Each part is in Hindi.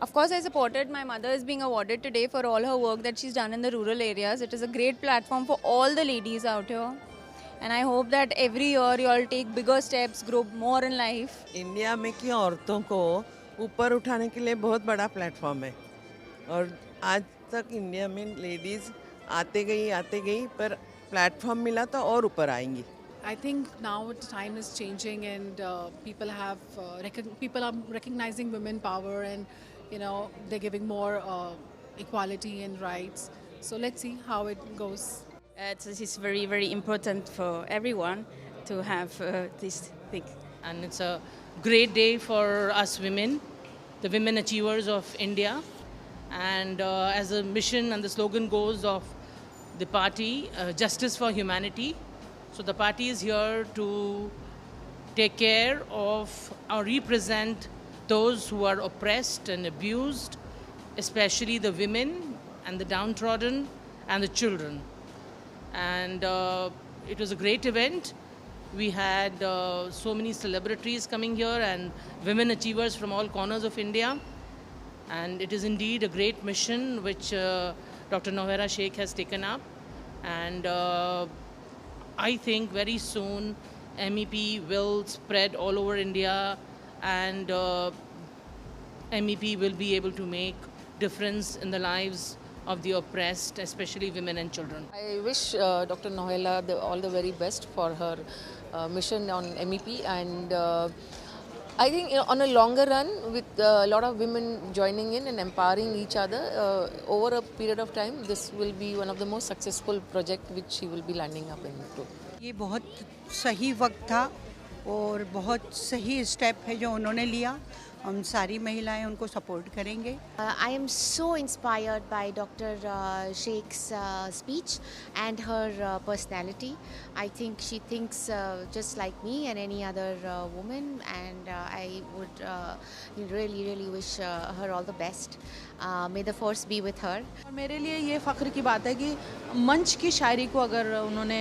Of course, I supported. My mother is being awarded today for all her work that she's done in the rural areas. It is a great platform for all the ladies out here. And I hope that every year you all take bigger steps, grow more in life. India में की औरतों को ऊपर उठाने के लिए बहुत बड़ा प्लेटफॉर्म है और आज तक इंडिया में लेडीज़ आते गई पर प्लेटफॉर्म मिला तो और ऊपर आएंगी. I think now the time is changing, and people are recognizing women power, and they're giving more equality and rights. So let's see how it goes. It's very, very important for everyone to have this thing. And it's a great day for us women, the women achievers of India. And as the mission and the slogan goes of the party, Justice for Humanity. So the party is here to take care of or represent those who are oppressed and abused, especially the women and the downtrodden and the children. And it was a great event. We had so many celebrities coming here and women achievers from all corners of India. And it is indeed a great mission which Dr. Nohera Sheikh has taken up. And I think very soon MEP will spread all over India, and MEP will be able to make difference in the lives of the oppressed, especially women and children. I wish Dr. Nohela all the very best for her mission on MEP, and I think on a longer run, with a lot of women joining in and empowering each other over a period of time, this will be one of the most successful projects which she will be landing up into. ये बहुत सही वक्त था और बहुत सही स्टेप है जो उन्होंने लिया. हम सारी महिलाएं उनको सपोर्ट करेंगे. I am so inspired by Dr. Sheikh's speech and her personality. I think she thinks just like me and any other woman, and I would really, really wish her all the best. May the force be with her. मेरे लिए ये फ़ख्र की बात है कि मंच की शायरी को अगर उन्होंने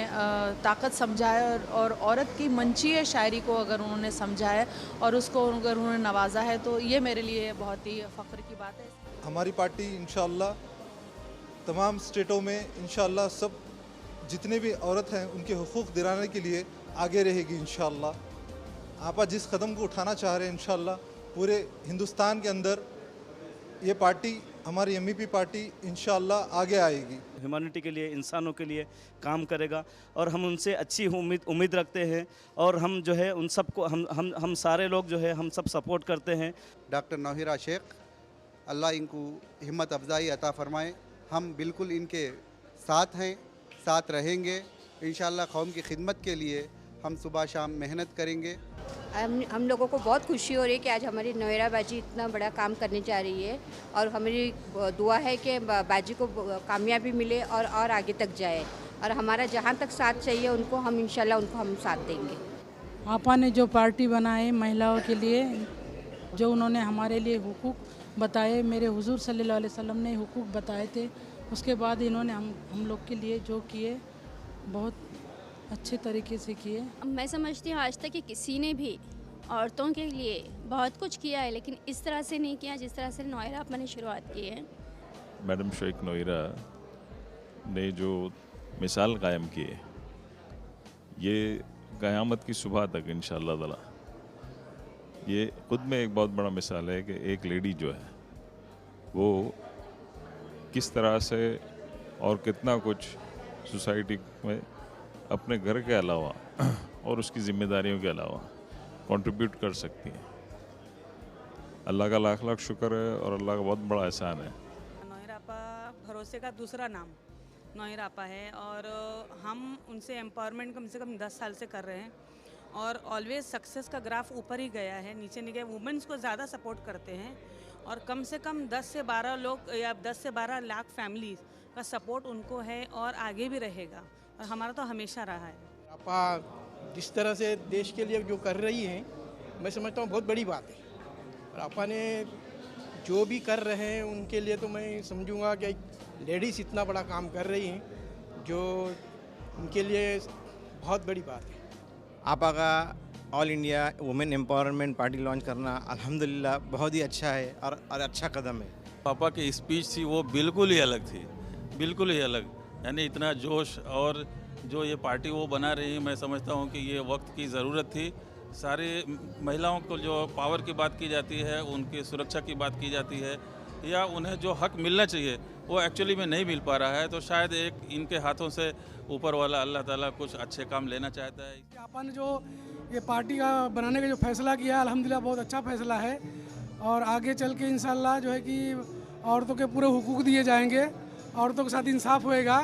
ताकत समझाया और औरत की मंचीय शायरी को अगर उन्होंने समझाया और उसको अगर उन्होंने नवाजा है, तो ये मेरे लिए बहुत ही फ़ख्र की बात है. हमारी पार्टी इंशाअल्लाह तमाम स्टेटों में इंशाअल्लाह सब जितने भी औरत हैं उनके हुकूक़ दिलाने के लिए आगे रहेगी इंशाअल्लाह. आपा जिस कदम को उठाना चाह रहे हैं इंशाअल्लाह पूरे हिंदुस्तान के अंदर ये पार्टी, हमारी MEP पार्टी इंशाअल्लाह आगे आएगी. ह्यूमैनिटी के लिए, इंसानों के लिए काम करेगा और हम उनसे अच्छी उम्मीद रखते हैं और हम जो है उन सबको हम सारे लोग जो है हम सब सपोर्ट करते हैं. डॉक्टर नौहिरा शेख, अल्लाह इनको हिम्मत अफजाई अता फ़रमाए. हम बिल्कुल इनके साथ हैं, साथ रहेंगे. इंशाअल्लाह कौम की खिदमत के लिए हम सुबह शाम मेहनत करेंगे. हम लोगों को बहुत खुशी हो रही है कि आज हमारी नोहरा बाजी इतना बड़ा काम करने जा रही है, और हमारी दुआ है कि बाजी को कामयाबी मिले और आगे तक जाए, और हमारा जहाँ तक साथ चाहिए उनको हम इंशाल्लाह उनको हम साथ देंगे. आपा ने जो पार्टी बनाए महिलाओं के लिए, जो उन्होंने हमारे लिए हुकूक बताए, मेरे हुजूर सल्लल्लाहु अलैहि वसल्लम ने हुकूक बताए थे, उसके बाद इन्होंने हम लोग के लिए जो किए बहुत अच्छे तरीके से किए. मैं समझती हूँ आज तक कि किसी ने भी औरतों के लिए बहुत कुछ किया है, लेकिन इस तरह से नहीं किया जिस तरह से नोहरा आपा ने शुरुआत की है. मैडम शेख नोहरा ने जो मिसाल कायम की है, ये क़यामत की सुबह तक इंशाअल्लाह ताला ये ख़ुद में एक बहुत बड़ा मिसाल है कि एक लेडी जो है वो किस तरह से और कितना कुछ सोसाइटी में अपने घर के अलावा और उसकी ज़िम्मेदारियों के अलावा कंट्रीब्यूट कर सकती हैं. अल्लाह का लाख लाख शुक्र है और अल्लाह का बहुत बड़ा एहसान है. नोहरा आपा भरोसे का दूसरा नाम नोहरा आपा है, और हम उनसे एम्पावरमेंट कम से कम 10 साल से कर रहे हैं, और ऑलवेज सक्सेस का ग्राफ ऊपर ही गया है, नीचे नहीं गया. वुमेंस को ज़्यादा सपोर्ट करते हैं, और कम से कम 10 से 12 लोग या 10 से 12 लाख फैमिलीज़ का सपोर्ट उनको है और आगे भी रहेगा, और हमारा तो हमेशा रहा है. आपा जिस तरह से देश के लिए जो कर रही हैं, मैं समझता हूँ बहुत बड़ी बात है. और आपा ने जो भी कर रहे हैं उनके लिए तो मैं समझूंगा कि लेडीज़ इतना बड़ा काम कर रही हैं, जो उनके लिए बहुत बड़ी बात है. आपा का all India women empowerment party launch करना अल्हम्दुलिल्लाह बहुत ही अच्छा है और अच्छा कदम है। पापा की स्पीच थी वो बिल्कुल ही अलग थी, बिल्कुल ही अलग। यानी इतना जोश, और जो ये पार्टी वो बना रही है, मैं समझता हूँ कि ये वक्त की ज़रूरत थी। सारी महिलाओं को जो पावर की बात की जाती है, उनकी सुरक्षा की बात की जाती है, या उन्हें जो हक मिलना चाहिए वो एक्चुअली में नहीं मिल पा रहा है। तो शायद एक इनके हाथों से ऊपर वाला अल्लाह ताला कुछ अच्छे काम लेना चाहता है। अपन जो ये पार्टी का बनाने का जो फैसला किया है अल्हम्दुलिल्लाह बहुत अच्छा फैसला है, और आगे चल के इंशाल्लाह जो है कि औरतों के पूरे हुकूक दिए जाएंगे, औरतों के साथ इंसाफ होएगा।